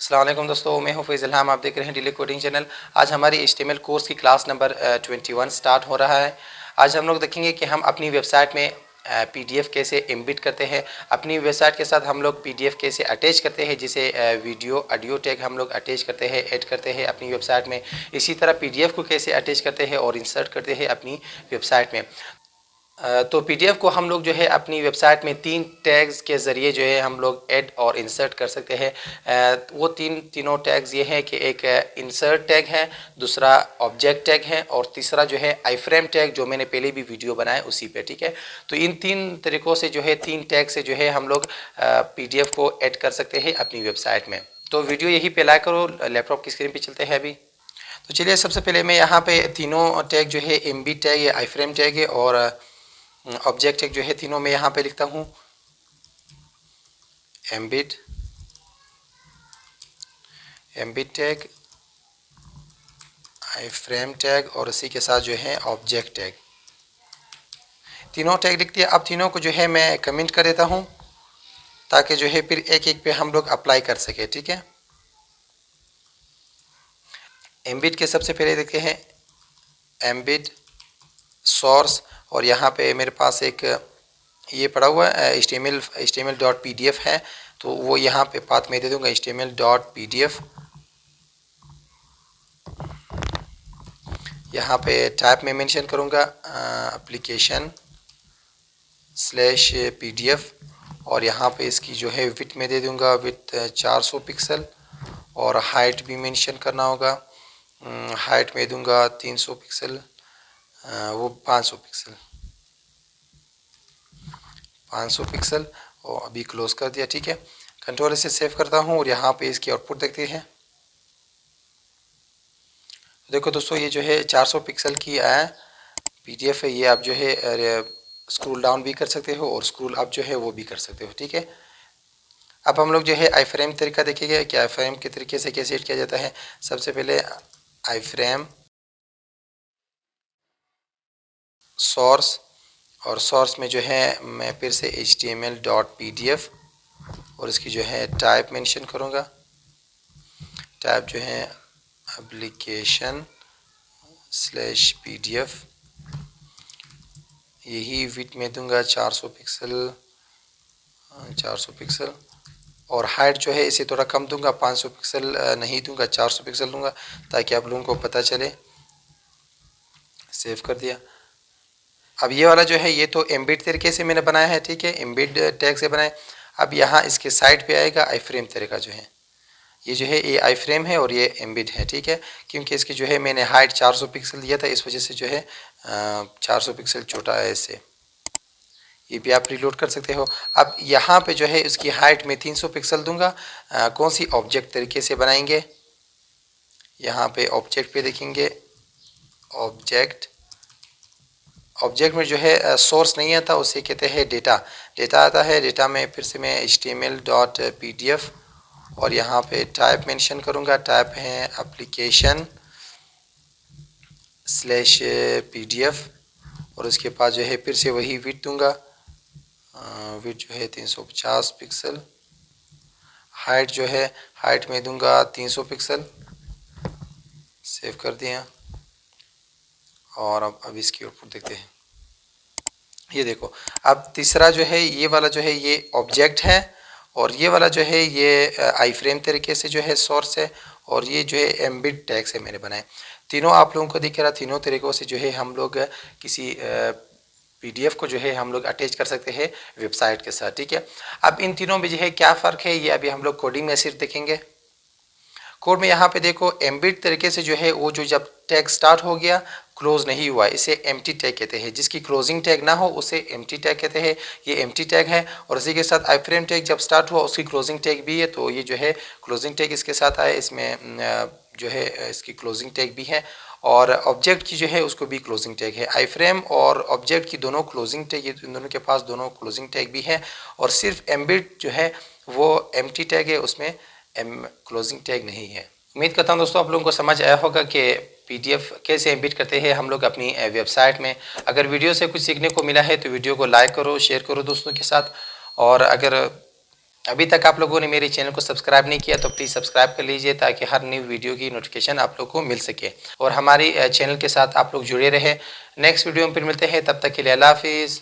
अस्सलाम वालेकुम दोस्तों, मैं हूं फैज़ इल्हाम। आप देख रहे हैं डेली कोडिंग चैनल। आज हमारी HTML कोर्स की क्लास नंबर 21 स्टार्ट हो रहा है। आज हम लोग देखेंगे कि हम अपनी वेबसाइट में PDF कैसे एम्बिड करते हैं, अपनी वेबसाइट के साथ हम लोग PDF कैसे अटैच करते हैं, जिसे वीडियो ऑडियो टैग हम लोग अटैच करते हैं, ऐड करते हैं अपनी वेबसाइट में। इसी तरह PDF को कैसे अटैच करते हैं और इंसर्ट करते हैं अपनी वेबसाइट में। तो PDF को हम लोग जो है अपनी वेबसाइट में 3 टैग्स के ज़रिए जो है हम लोग ऐड और इंसर्ट कर सकते हैं। वो तीनों टैग्स ये हैं कि एक इंसर्ट टैग है, दूसरा ऑब्जेक्ट टैग है और तीसरा जो है आईफ्रेम टैग, जो मैंने पहले भी वीडियो बनाया उसी पे, ठीक है। तो इन 3 तरीक़ों से जो है 3 टैग से जो है हम लोग PDF को ऐड कर सकते हैं अपनी वेबसाइट में। तो वीडियो यहीं पे लाइक करो। लैपटॉप की स्क्रीन पे चलते हैं अभी। तो चलिए, सबसे पहले मैं यहाँ पे तीनों टैग जो है एम्बिड टैग है, आईफ्रेम टैग है और ऑब्जेक्ट टैग जो है, तीनों में यहाँ पे लिखता हूँ एम्बिड टैग, आईफ्रेम टैग और इसी के साथ जो है ऑब्जेक्ट टैग। तीनों टैग लिख दिया। अब तीनों को जो है मैं कमेंट कर देता हूँ ताकि जो है फिर एक एक पे हम लोग अप्लाई कर सके, ठीक है। एम्बिड के सबसे पहले देखते हैं एम्बिड सोर्स, और यहाँ पे मेरे पास एक ये पड़ा हुआ है HTML.pdf है, तो वो यहाँ पे पाथ में दे दूंगा HTML.pdf। यहाँ पे टाइप में मेंशन करूँगा एप्लीकेशन /pdf, और यहाँ पे इसकी जो है विड्थ में दे दूंगा विड्थ 400 पिक्सल, और हाइट भी मेंशन करना होगा। हाइट में दूंगा 300 पिक्सल, वो 500 पिक्सल, और अभी क्लोज कर दिया, ठीक है। कंट्रोल से सेव करता हूँ और यहाँ पे इसकी आउटपुट देखते हैं। देखो दोस्तों, ये जो है 400 पिक्सल की PDF है। ये आप जो है स्क्रॉल डाउन भी कर सकते हो और स्क्रॉल अप जो है वो भी कर सकते हो, ठीक है। अब हम लोग जो है आईफ्रेम तरीका देखेंगे कि आईफ्रेम के तरीके से कैसे एड किया जाता है। सबसे पहले आईफ्रेम सोर्स, और सोर्स में जो है मैं फिर से HTML.pdf और इसकी जो है टाइप मेंशन करूँगा। टाइप जो है एप्लीकेशन /pdf, यही विड्थ में दूंगा 400 पिक्सल, और हाइट जो है इसे थोड़ा कम दूंगा, 500 पिक्सल नहीं दूंगा, 400 पिक्सल दूंगा ताकि आप लोगों को पता चले। सेव कर दिया। अब ये वाला जो है ये तो एम्बिड तरीके से मैंने बनाया है, ठीक है, एम्बिड टैग से बनाए। अब यहाँ इसके साइड पे आएगा आईफ्रेम तरीका जो है, ये जो है ये आईफ्रेम है और ये एम्बिड है, ठीक है। क्योंकि इसकी जो है मैंने हाइट 400 पिक्सल दिया था, इस वजह से जो है 400 पिक्सल छोटा है इससे। ये भी आप रिलोड कर सकते हो। अब यहाँ पे जो है इसकी हाइट में 300 पिक्सल दूंगा। कौन सी ऑब्जेक्ट तरीके से बनाएंगे, यहाँ पे ऑब्जेक्ट पे देखेंगे। ऑब्जेक्ट में जो है सोर्स नहीं आता, उसे कहते हैं डेटा। डेटा आता है, डेटा में फिर से मैं HTML.pdf और यहाँ पे टाइप मेंशन करूँगा। टाइप है एप्लीकेशन /pdf, और उसके बाद जो है फिर से वही विड्थ दूंगा। विड्थ जो है 350 पिक्सल, हाइट जो है हाइट में दूंगा 300 पिक्सल। सेव कर दिया, और अब इसकी आउटपुट देखते हैं। ये देखो, अब तीसरा जो है ये वाला जो है ये ऑब्जेक्ट है, और ये वाला जो है ये आईफ्रेम तरीके से जो है सोर्स है, और ये जो है एम्बिड टैग से मैंने बनाए। तीनों आप लोगों को दिख रहा, तीनों तरीक़ों से जो है हम लोग किसी PDF को जो है हम लोग अटैच कर सकते हैं वेबसाइट के साथ, ठीक है। अब इन तीनों में जो है क्या फ़र्क है, ये अभी हम लोग कोडिंग में सिर्फ देखेंगे। कोड में यहाँ पे देखो एम्बिड तरीके से जो है वो जो जब टैग स्टार्ट हो गया क्लोज नहीं हुआ, इसे एम्प्टी टैग कहते हैं। जिसकी क्लोजिंग टैग ना हो उसे एम्प्टी टैग कहते हैं। ये एम्प्टी टैग है, और इसी के साथ आईफ्रेम टैग जब स्टार्ट हुआ उसकी क्लोजिंग टैग भी है, तो ये जो है क्लोजिंग टैग इसके साथ आए, इसमें जो है इसकी क्लोजिंग टैग भी है। और ऑब्जेक्ट की जो है उसको भी क्लोजिंग टैग है। आईफ्रेम और ऑब्जेक्ट की दोनों क्लोजिंग टैग, ये दोनों के पास दोनों क्लोजिंग टैग भी है, और सिर्फ एम्बिड जो है वो एम्प्टी टैग है, उसमें क्लोजिंग टैग नहीं है। उम्मीद करता हूँ दोस्तों आप लोगों को समझ आया होगा कि PDF कैसे एम्बिड करते हैं हम लोग अपनी वेबसाइट में। अगर वीडियो से कुछ सीखने को मिला है तो वीडियो को लाइक करो, शेयर करो दोस्तों के साथ, और अगर अभी तक आप लोगों ने मेरे चैनल को सब्सक्राइब नहीं किया तो प्लीज़ सब्सक्राइब कर लीजिए ताकि हर न्यू वीडियो की नोटिफिकेशन आप लोग को मिल सके और हमारी चैनल के साथ आप लोग जुड़े रहे। नेक्स्ट वीडियो में फिर मिलते हैं, तब तक के लिए अल्लाह हाफिज़।